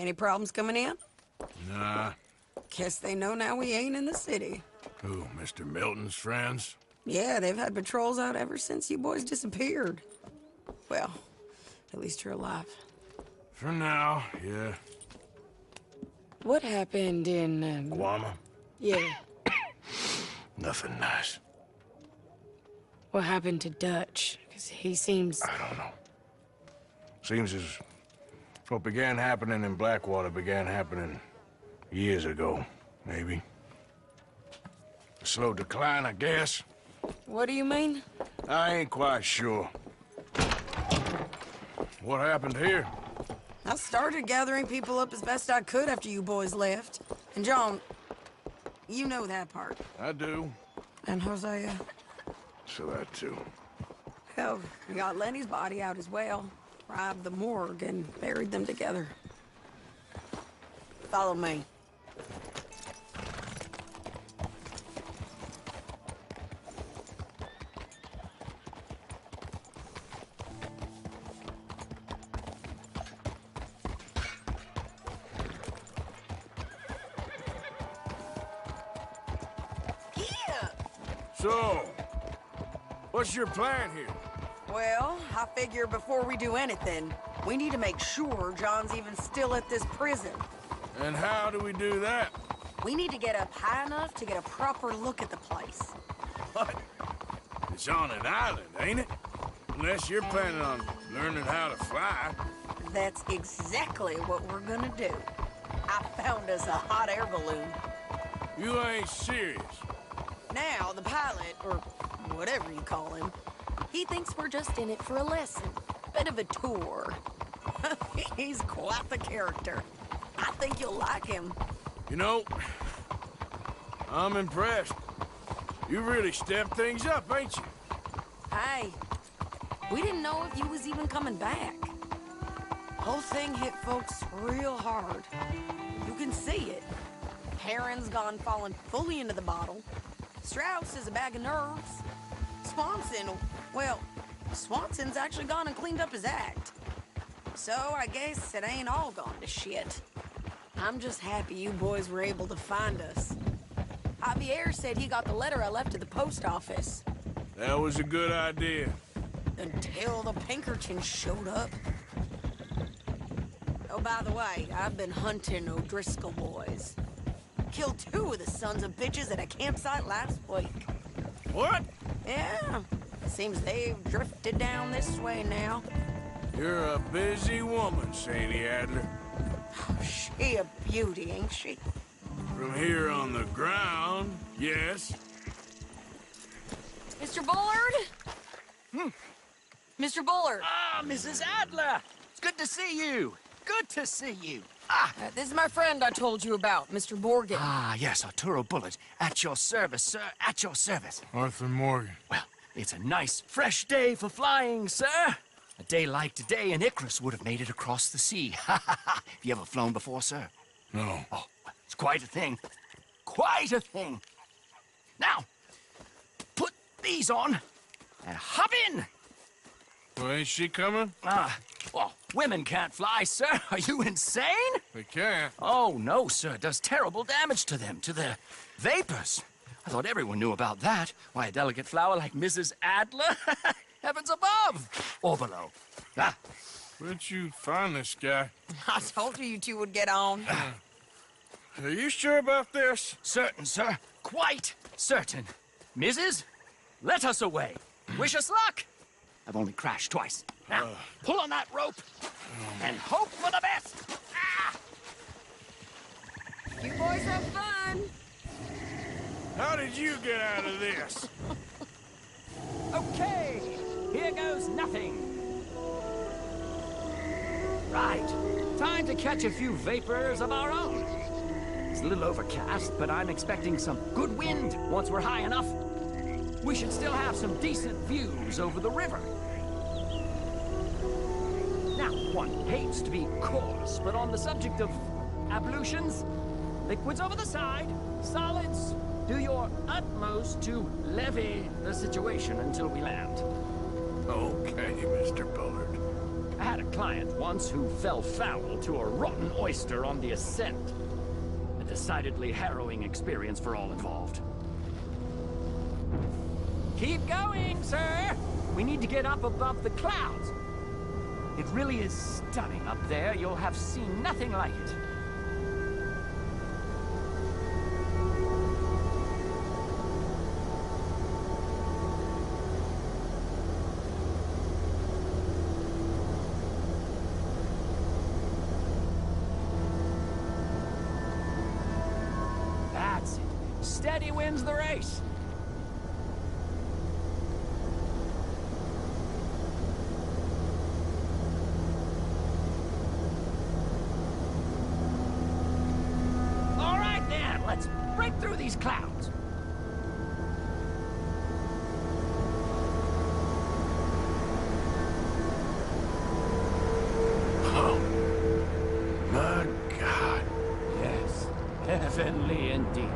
Any problems coming in? Nah. Guess they know now we ain't in the city. Who, Mr. Milton's friends? Yeah, they've had patrols out ever since you boys disappeared. Well, at least you're alive. For now, yeah. What happened in, Guama? Yeah. Nothing nice. What happened to Dutch? Because he seems... I don't know. Seems as what began happening in Blackwater began happening years ago, maybe. A slow decline, I guess. What do you mean? I ain't quite sure. What happened here? I started gathering people up as best I could after you boys left. And John, you know that part. I do. And Hosea? So that too. Hell, we got Lenny's body out as well. Robbed the morgue and buried them together. Follow me. So, what's your plan here? Well, I figure before we do anything, we need to make sure John's even still at this prison. And how do we do that? We need to get up high enough to get a proper look at the place. What? It's on an island, ain't it? Unless you're planning on learning how to fly. That's exactly what we're gonna do. I found us a hot air balloon. You ain't serious. Now, the pilot, or whatever you call him, he thinks we're just in it for a lesson. Bit of a tour. He's quite the character. I think you'll like him. You know, I'm impressed. You really stepped things up, ain't you? Hey, we didn't know if you was even coming back. Whole thing hit folks real hard. You can see it. Perrin's gone falling fully into the bottle. Strauss is a bag of nerves. Swanson, well, Swanson's actually gone and cleaned up his act. So I guess it ain't all gone to shit. I'm just happy you boys were able to find us. Javier said he got the letter I left at the post office. That was a good idea. Until the Pinkertons showed up. Oh, by the way, I've been hunting O'Driscoll boys. Killed 2 of the sons of bitches at a campsite last week. What? Yeah, seems they've drifted down this way now. You're a busy woman, Sadie Adler. Oh, she a beauty, ain't she? From here on the ground, yes. Mr. Bullard? Mr. Bullard! Ah, Mrs. Adler! It's good to see you. Good to see you. This is my friend I told you about, Mr. Morgan. Ah, yes, Arturo Bullard. At your service, sir. At your service. Arthur Morgan. Well, it's a nice, fresh day for flying, sir. A day like today, an Icarus would have made it across the sea. Have you ever flown before, sir? No. Oh, well, it's quite a thing. Quite a thing. Now, put these on and hop in. Well, ain't she coming? Well, women can't fly, sir. Are you insane? They can't. Oh, no, sir. It does terrible damage to them, to their vapors. I thought everyone knew about that. Why, a delicate flower like Mrs. Adler? Heavens above or below. Where'd you find this guy? I told you two would get on. Are you sure about this? Certain, sir. Quite certain. Mrs., let us away. Wish us luck. I've only crashed twice. Now, pull on that rope and hope for the best. You boys have fun. How did you get out of this? Okay, here goes nothing. Right, time to catch a few vapors of our own. It's a little overcast, but I'm expecting some good wind once we're high enough. We should still have some decent views over the river. Now, one hates to be coarse, but on the subject of ablutions, liquids over the side, solids, do your utmost to levy the situation until we land. Okay, Mr. Bullard. I had a client once who fell foul to a rotten oyster on the ascent. A decidedly harrowing experience for all involved. Keep going, sir! We need to get up above the clouds. It really is stunning up there. You'll have seen nothing like it. That's it. Steady wins the race. Let's break through these clouds. Oh, my God. Yes, heavenly indeed.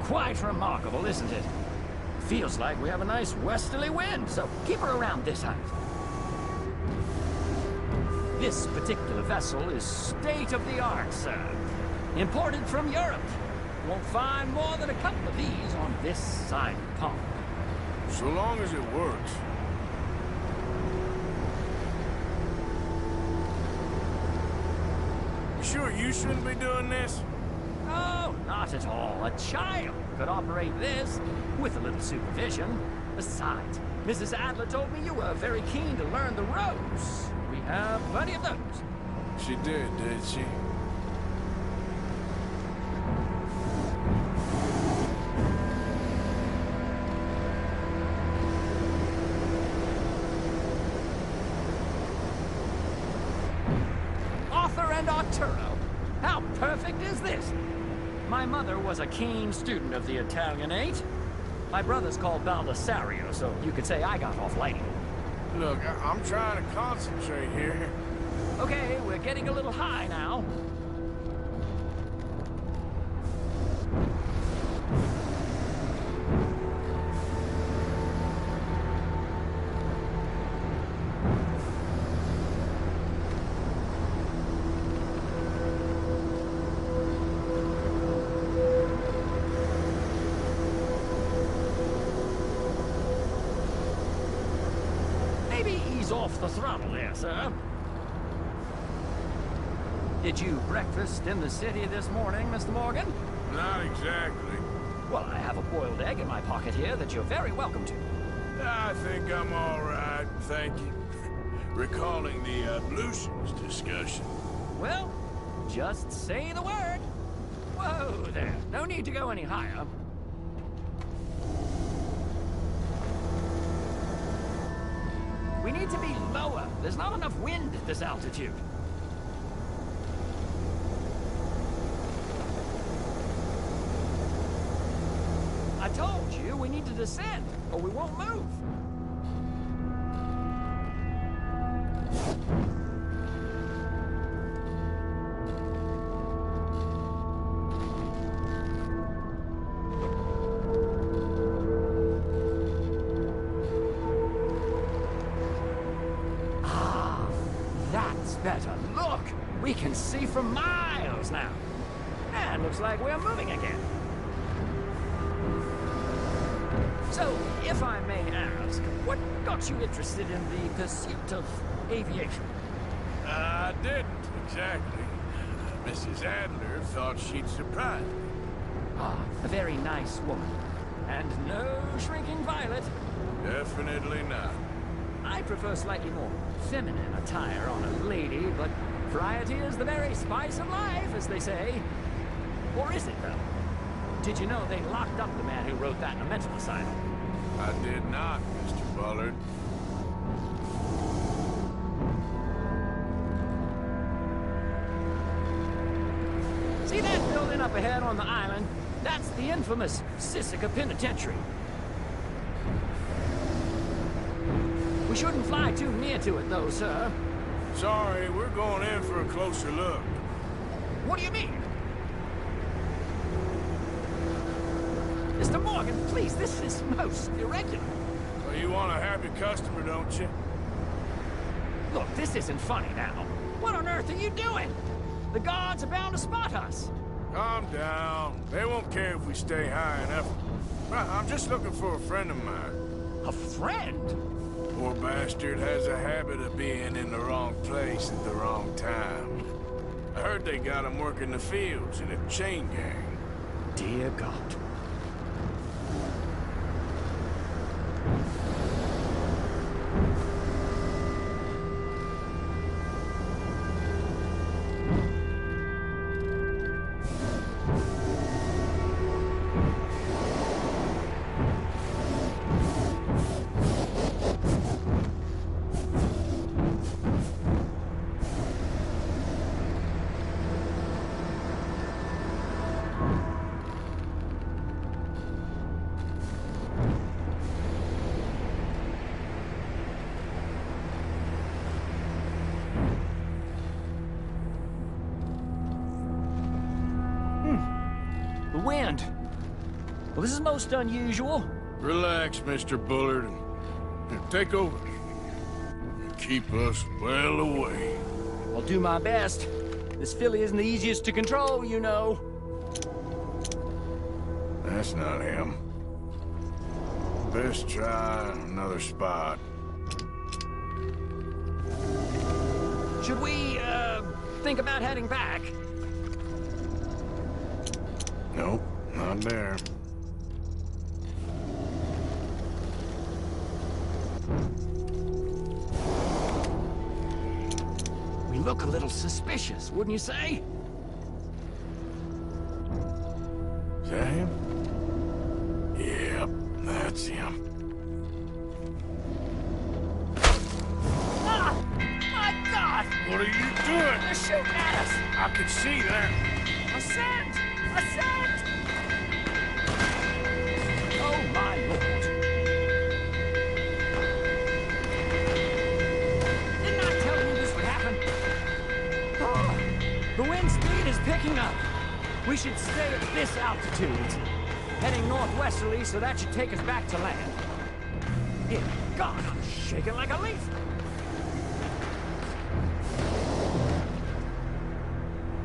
Quite remarkable, isn't it? Feels like we have a nice westerly wind, so keep her around this height. This particular vessel is state-of-the-art, sir. Imported from Europe. Won't find more than a couple of these on this side of the pond. So long as it works. You sure you shouldn't be doing this? Oh, not at all. A child could operate this with a little supervision. Besides, Mrs. Adler told me you were very keen to learn the ropes. We have plenty of those. She did she? And Arturo. How perfect is this? My mother was a keen student of the Italianate. My brother's called Baldessario, so you could say I got off lighting. Look, I'm trying to concentrate here. Okay, we're getting a little high now. Off the throttle there, sir. Did you breakfast in the city this morning, Mr. Morgan? Not exactly. Well, I have a boiled egg in my pocket here that you're very welcome to. I think I'm all right, thank you. Recalling the ablutions discussion. Well, just say the word. Whoa there. No need to go any higher. We need to be lower. There's not enough wind at this altitude. I told you we need to descend, or we won't move. Better. Look! We can see for miles now. And looks like we're moving again. So, if I may ask, what got you interested in the pursuit of aviation? I didn't, exactly. Mrs. Adler thought she'd surprise me. Ah, a very nice woman. And no shrinking violet. Definitely not. I prefer slightly more feminine attire on a lady, but variety is the very spice of life, as they say. Or is it, though? Did you know they locked up the man who wrote that in a mental asylum? I did not, Mr. Bullard. See that building up ahead on the island? That's the infamous Sisika Penitentiary. We shouldn't fly too near to it, though, sir. Sorry, we're going in for a closer look. What do you mean? Mr. Morgan, please, this is most irregular. Well, you want a happy customer, don't you? Look, this isn't funny now. What on earth are you doing? The guards are bound to spot us. Calm down. They won't care if we stay high enough. I'm just looking for a friend of mine. A friend? Poor bastard has a habit of being in the wrong place at the wrong time. I heard they got him working the fields in a chain gang. Dear God. The wind. Well, this is most unusual. Relax, Mr. Bullard, and take over. Keep us well away. I'll do my best. This filly isn't the easiest to control, you know. That's not him. Best try another spot. Should we, think about heading back? Nope, not there. We look a little suspicious, wouldn't you say? Is that him? Yep, that's him. Ah! My God! What are you doing? They're shooting at us! I can see that. A scent! A scent! Oh, my Lord. Didn't I tell you this would happen? Oh, the wind speed is picking up. We should stay at this altitude. Heading northwesterly, so that should take us back to land. Dear God, I'm shaking like a leaf.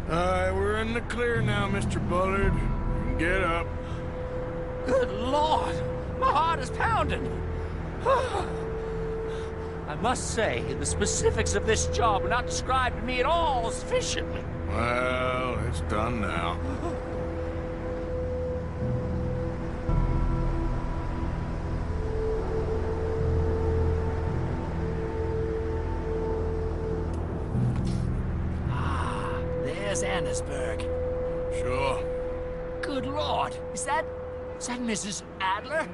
Alright, we're in the clear now, Mr. Bullard. Get up. Good Lord! My heart is pounding! I must say, the specifics of this job were not described to me at all sufficiently. Well, it's done now. There's Annesburg. Sure. Good Lord! Is that Mrs. Adler?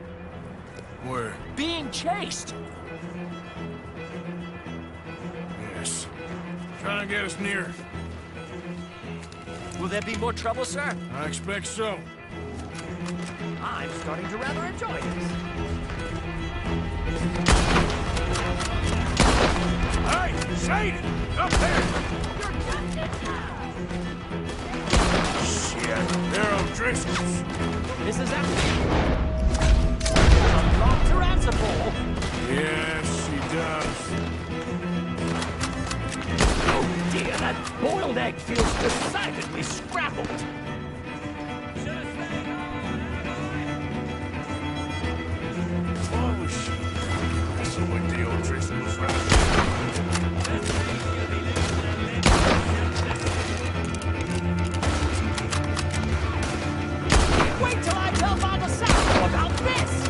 Where? Being chased! Yes. Trying to get us near. Will there be more trouble, sir? I expect so. I'm starting to rather enjoy this. Hey, Shade! Up there! Shit, they're O'Driscoll's. This is empty. A lot to answer for. Yes, she does. Oh dear, that boiled egg feels decidedly scrappled. Oh, shit. Messing with the O'Driscolls, right? Wait till I tell Father Sal about this!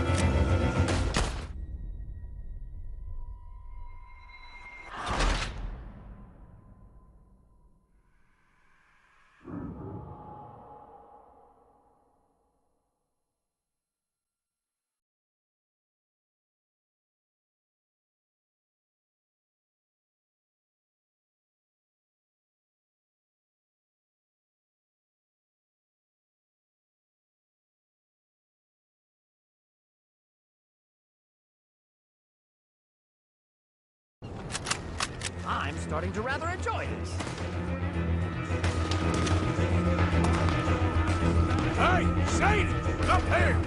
I'm starting to rather enjoy this. Hey, Shade! Up here!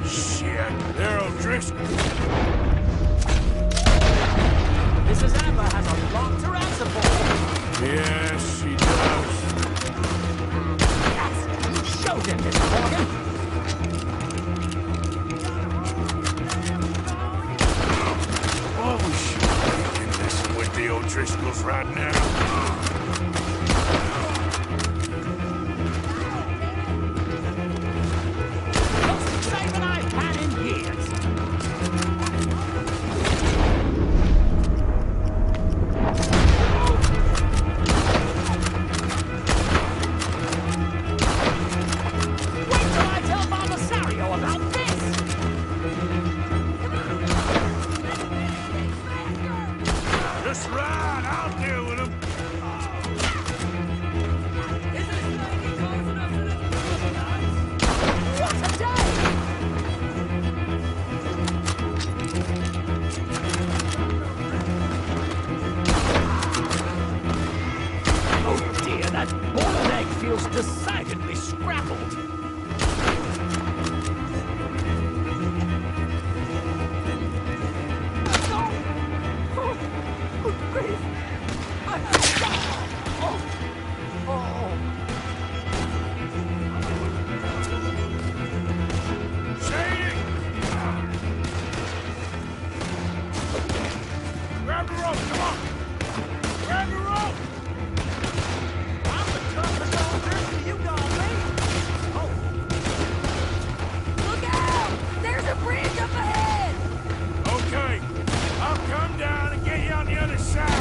Shit, they're O'Driscolls. Yes, he does. Show them, Mr. Morgan. Oh, we should be messing with the O'Driscolls right now. Most excitement I've had in years. Wait till I tell Belisario about this! Just right, I'll deal with him. What a day! Oh dear, that boiled egg feels decidedly scrappled. Shady! Grab the rope, come on! Grab the rope! I'm the toughest O'Driscoll you got me. Oh, Look out! There's a bridge up ahead! Okay, I'll come down and get you on the other side.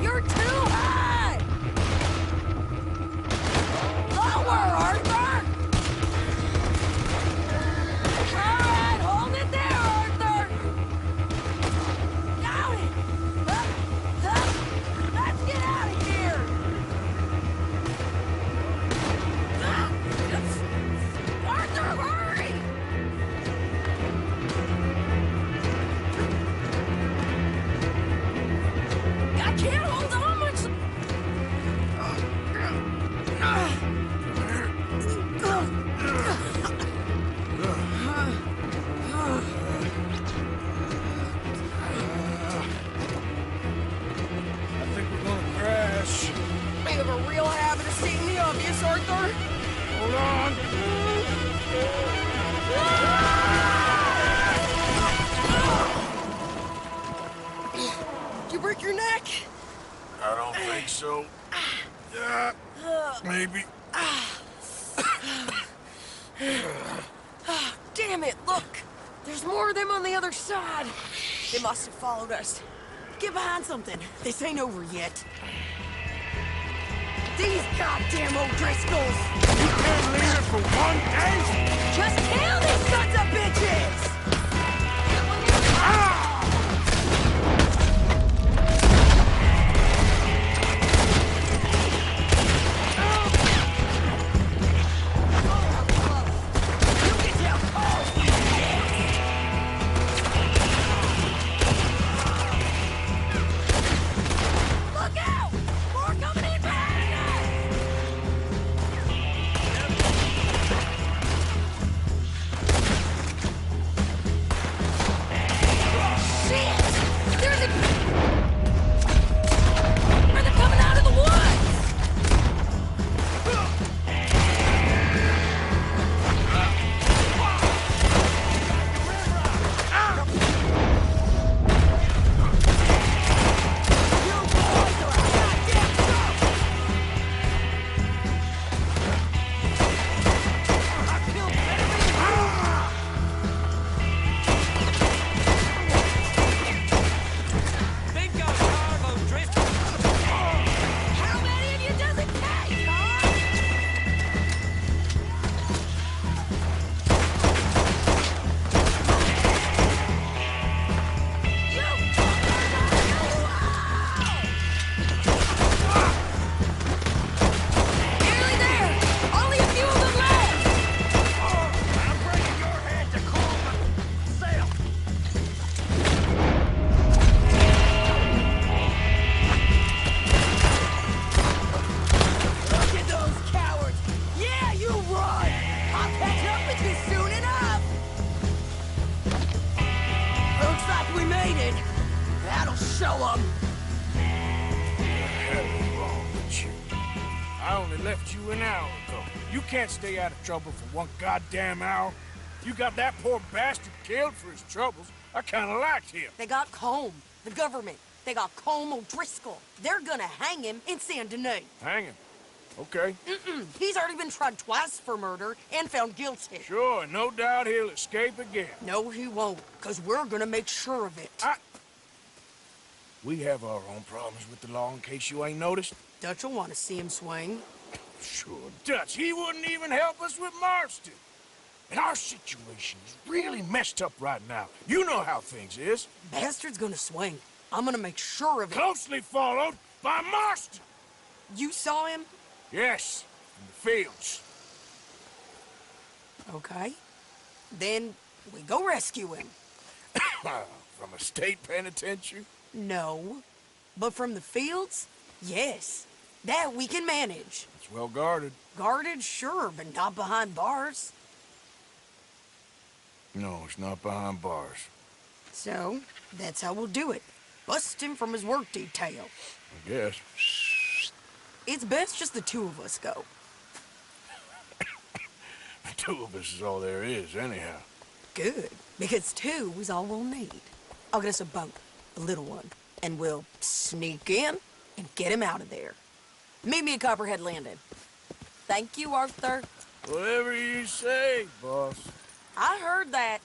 You're too high! Lower, Arthur! All right, hold it there, Arthur! Got it! Let's get out of here! Arthur, hurry! I can't hold on much. I think we're gonna crash. We have a real habit of seeing the obvious, Arthur. Hold on. Did you break your neck? I don't think so. Yeah, maybe. Damn it, look! There's more of them on the other side. They must have followed us. Get behind something. This ain't over yet. These goddamn O'Driscolls! You can't leave it for 1 day? Just kill these sons of bitches! Look out! More coming in behind us! Show 'em! The hell is wrong with you? I only left you an hour ago. You can't stay out of trouble for one goddamn hour. You got that poor bastard killed for his troubles. I kinda liked him. They got Combe, the government. They got Combe O'Driscoll. They're gonna hang him in Saint Denis. Hang him. Okay. He's already been tried twice for murder and found guilty. Sure, no doubt he'll escape again. No, he won't, because we're gonna make sure of it. We have our own problems with the law in case you ain't noticed. Dutch will want to see him swing. Sure, Dutch, he wouldn't even help us with Marston. And our situation is really messed up right now. You know how things is. Bastard's gonna swing. I'm gonna make sure of it. Closely followed by Marston. You saw him? Yes, in the fields. Okay. Then we go rescue him. From a state penitentiary? No. But from the fields? Yes. That we can manage. It's well guarded. Guarded, sure, but not behind bars. No, it's not behind bars. So, that's how we'll do it. Bust him from his work detail. I guess. It's best just the two of us go. The two of us is all there is, anyhow. Good, because two is all we'll need. I'll get us a boat, a little one, and we'll sneak in and get him out of there. Meet me at Copperhead Landing. Thank you, Arthur. Whatever you say, boss. I heard that.